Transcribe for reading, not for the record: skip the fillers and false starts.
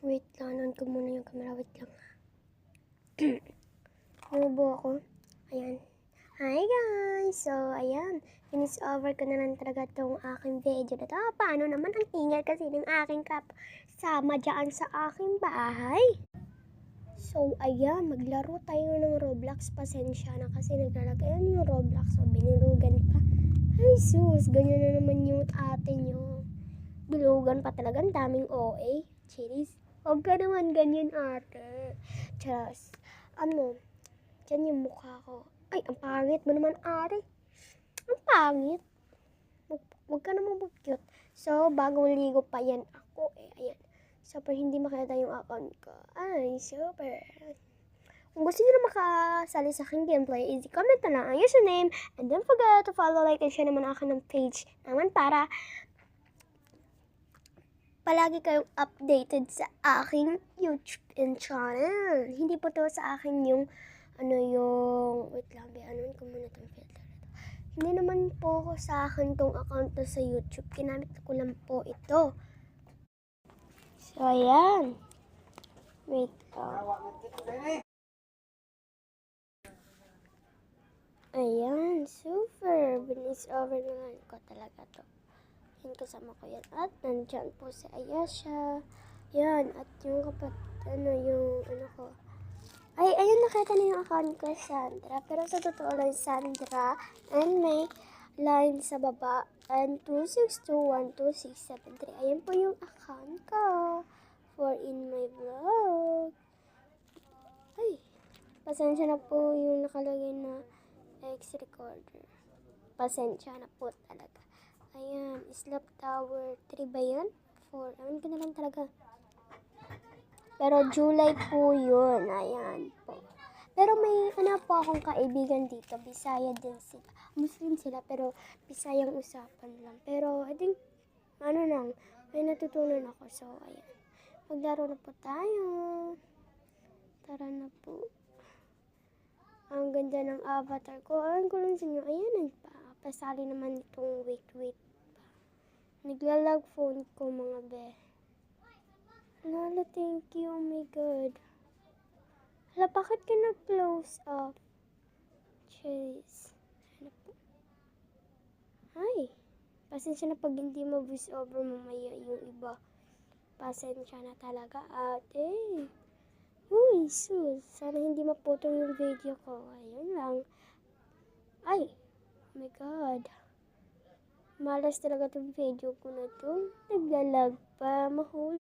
Wait lang, on ko muna yung camera. Wait lang. Nubo ako. Ayan. Hi guys! So, ayan. Finish over ko na lang talaga itong aking video na to. Paano naman ang ingay kasi ng aking kasama dyan sa aking bahay? So, ayan. Maglaro tayo ng Roblox. Pasensya na kasi naglalagayan yung Roblox. So, binilugan pa. Ay sus, ganyan na naman yung ate nyo. Bilugan pa talaga. Ang daming OA. Cheers. Huwag ka naman ganyan ate. Charas. Diyan yung mukha ko. Ay, ang pangit mo naman ate. Ang pangit. Huwag ka naman mag-cute. So, bagong ligo pa yan ako ayan. Super hindi makita yung account ko. Ay, super. Kung gusto nyo na makasali sa aking gameplay, easy comment na lang ang username. And don't forget to follow, like, and share naman akin ng page naman para palagi kayong updated sa aking YouTube and channel. Hindi po to sa akin yung, wait lang, anuin ko muna itong filter. Hindi naman po ako sa akin tong account na sa YouTube. Kinamit ko lang po ito. So, ayan. Wait lang. Ayan, super. Binis over na lang ko talaga to. Yan, kasama ko yan. At nandyan po si Ayesha. Yan, at yung ko. Ay, ayun, nakita na yung account ko, Sandra. Pero sa totoo lang, Sandra. And may line sa baba. And 2621267. Ayan po yung account ko. For in my vlog. Ay, pasensya na po yung nakalagay na X-recorder. Pasensya na po talaga. Ayan, Islap Tower 3 ba yan? 4. Ayan ko na lang talaga. Pero July po yun. Ayan po. Pero may po akong kaibigan dito. Bisaya din sila. Muslim sila pero Bisayang usapan lang. Pero I think, may natutunan ako. So, ayan. Maglaro na po tayo. Tara na po. Ang ganda ng avatar ko. Alam ko lang sa inyo. Ayan, pasali naman itong wait pa. Naglalag phone ko mga be. Lala, thank you. Oh my God. Hala, bakit ka nag-close up? Cheers. Ano po? Ay. Pasensya na pag hindi mo voice over mamaya yung iba. Pasensya na talaga ate. Uy, sus. Sana hindi maputol yung video ko. Ayun lang. Ay. Oh my God. Malas talaga itong video ko na to. Naglalag pa. Mahuli.